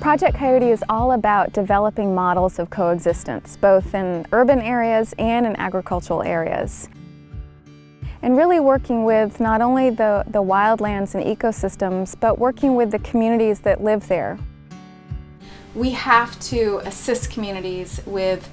Project Coyote is all about developing models of coexistence, both in urban areas and in agricultural areas. And really working with not only the wildlands and ecosystems, but working with the communities that live there. We have to assist communities with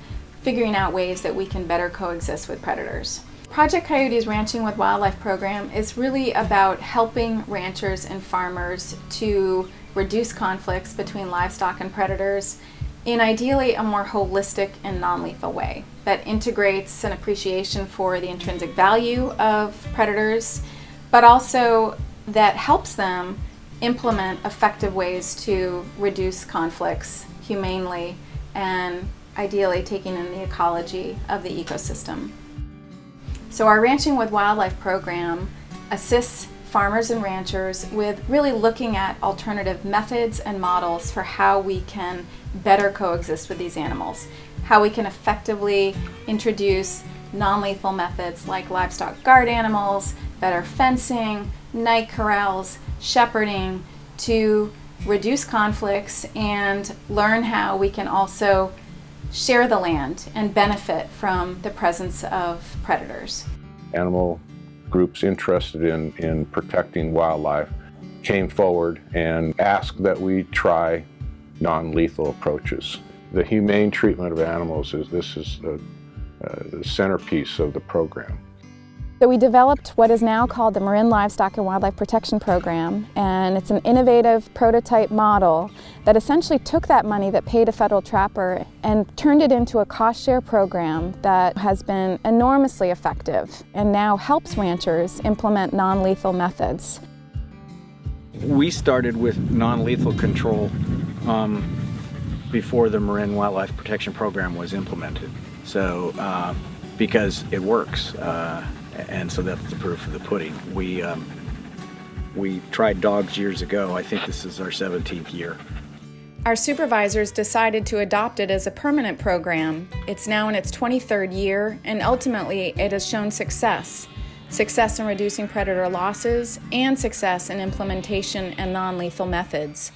figuring out ways that we can better coexist with predators. Project Coyote's Ranching with Wildlife program is really about helping ranchers and farmers to reduce conflicts between livestock and predators in ideally a more holistic and non-lethal way that integrates an appreciation for the intrinsic value of predators, but also that helps them implement effective ways to reduce conflicts humanely and ideally taking in the ecology of the ecosystem. So our Ranching with Wildlife program assists farmers and ranchers with really looking at alternative methods and models for how we can better coexist with these animals, how we can effectively introduce non-lethal methods like livestock guard animals, better fencing, night corrals, shepherding to reduce conflicts and learn how we can also share the land and benefit from the presence of predators. Animal groups interested in protecting wildlife came forward and asked that we try non-lethal approaches. The humane treatment of animals is the centerpiece of the program. So we developed what is now called the Marin Livestock and Wildlife Protection Program, and it's an innovative prototype model that essentially took that money that paid a federal trapper and turned it into a cost-share program that has been enormously effective and now helps ranchers implement non-lethal methods. We started with non-lethal control before the Marin Wildlife Protection Program was implemented. So, because it works. And so that's the proof of the pudding. We tried dogs years ago. I think this is our 17th year. Our supervisors decided to adopt it as a permanent program. It's now in its 23rd year, and ultimately it has shown success. Success in reducing predator losses and success in implementation and non-lethal methods.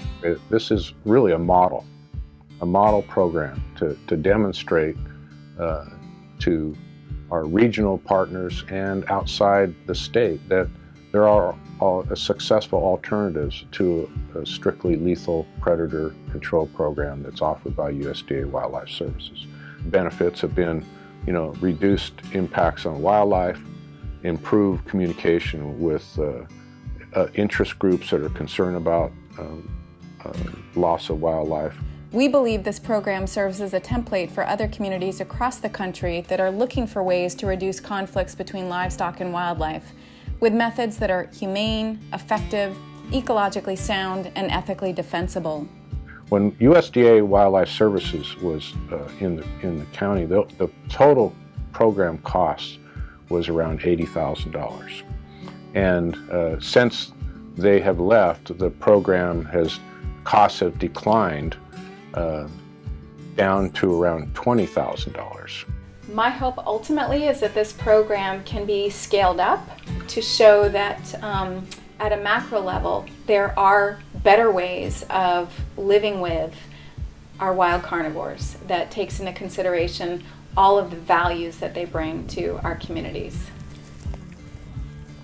This is really a model program to demonstrate to our regional partners and outside the state that there are successful alternatives to a strictly lethal predator control program that's offered by USDA Wildlife Services. Benefits have been, reduced impacts on wildlife, improved communication with interest groups that are concerned about loss of wildlife. We believe this program serves as a template for other communities across the country that are looking for ways to reduce conflicts between livestock and wildlife with methods that are humane, effective, ecologically sound, and ethically defensible. When USDA Wildlife Services was in the county, the total program cost was around $80,000. And since they have left, the program costs have declined down to around $20,000. My hope ultimately is that this program can be scaled up to show that at a macro level there are better ways of living with our wild carnivores that takes into consideration all of the values that they bring to our communities.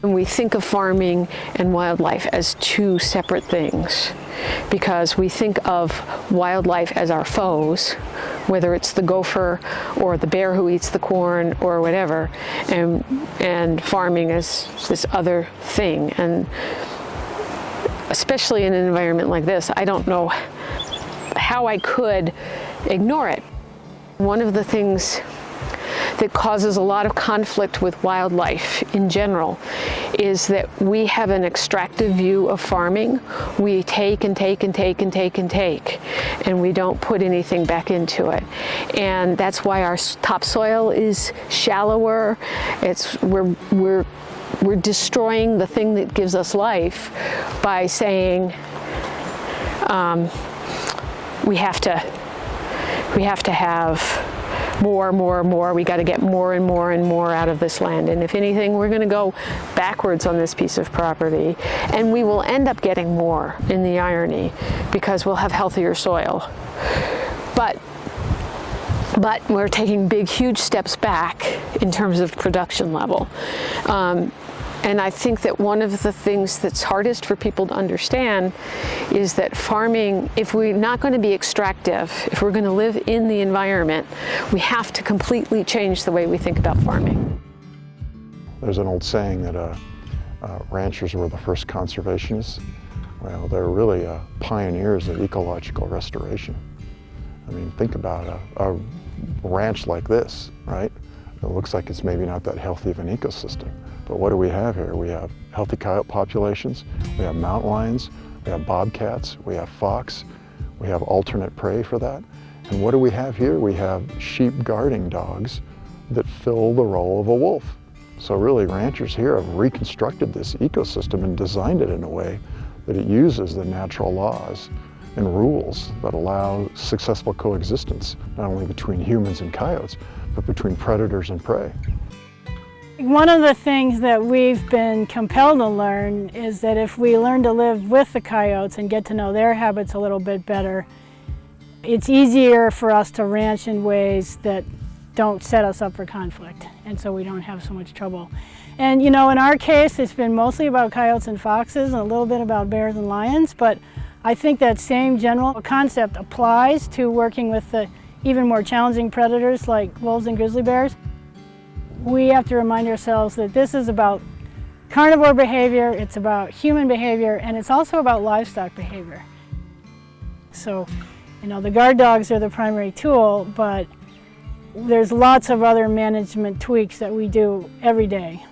And we think of farming and wildlife as two separate things because we think of wildlife as our foes, whether it's the gopher or the bear who eats the corn or whatever, and farming as this other thing. And especially in an environment like this, I don't know how I could ignore it. One of the things that causes a lot of conflict with wildlife in general is that we have an extractive view of farming. We take and take and take and take and take, and we don't put anything back into it. And that's why our topsoil is shallower. We're destroying the thing that gives us life by saying we have to have more. We got to get more and more and more out of this land. And if anything, we're going to go backwards on this piece of property. And we will end up getting more in the irony because we'll have healthier soil. But we're taking big, huge steps back in terms of production level. And I think that one of the things that's hardest for people to understand is that farming, if we're not going to be extractive, if we're going to live in the environment, we have to completely change the way we think about farming. There's an old saying that ranchers were the first conservationists. Well, they're really pioneers of ecological restoration. I mean, think about a ranch like this, right? It looks like it's maybe not that healthy of an ecosystem. But what do we have here? We have healthy coyote populations, we have mountain lions, we have bobcats, we have fox, we have alternate prey for that. And what do we have here? We have sheep guarding dogs that fill the role of a wolf. So really, ranchers here have reconstructed this ecosystem and designed it in a way that it uses the natural laws and rules that allow successful coexistence, not only between humans and coyotes, but between predators and prey. One of the things that we've been compelled to learn is that if we learn to live with the coyotes and get to know their habits a little bit better, it's easier for us to ranch in ways that don't set us up for conflict, and so we don't have so much trouble. And you know, in our case, it's been mostly about coyotes and foxes and a little bit about bears and lions, but I think that same general concept applies to working with the even more challenging predators like wolves and grizzly bears. We have to remind ourselves that this is about carnivore behavior, it's about human behavior, and it's also about livestock behavior. So, you know, the guard dogs are the primary tool, but there's lots of other management tweaks that we do every day.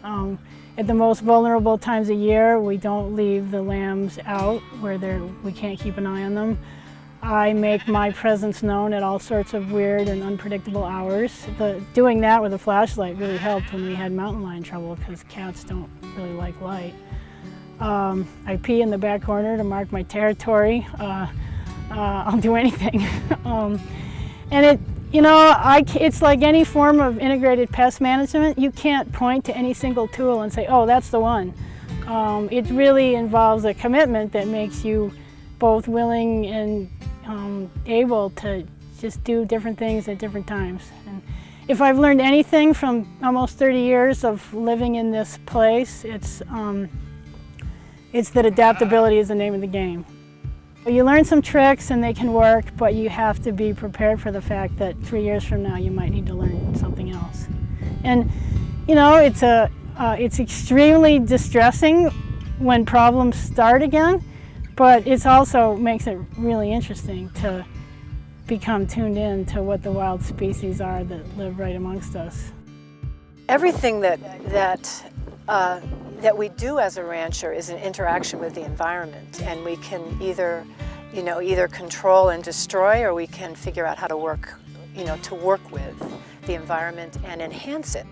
At the most vulnerable times of year, we don't leave the lambs out where we can't keep an eye on them. I make my presence known at all sorts of weird and unpredictable hours. Doing that with a flashlight really helped when we had mountain lion trouble because cats don't really like light. I pee in the back corner to mark my territory. I'll do anything. And it's like any form of integrated pest management. You can't point to any single tool and say, oh, that's the one. It really involves a commitment that makes you both willing and able to just do different things at different times. And if I've learned anything from almost 30 years of living in this place, it's that adaptability is the name of the game. You learn some tricks and they can work, but you have to be prepared for the fact that 3 years from now you might need to learn something else. And you know, it's extremely distressing when problems start again, but it also makes it really interesting to become tuned in to what the wild species are that live right amongst us. Everything that we do as a rancher is an interaction with the environment, and we can either control and destroy, or we can figure out how to work with the environment and enhance it.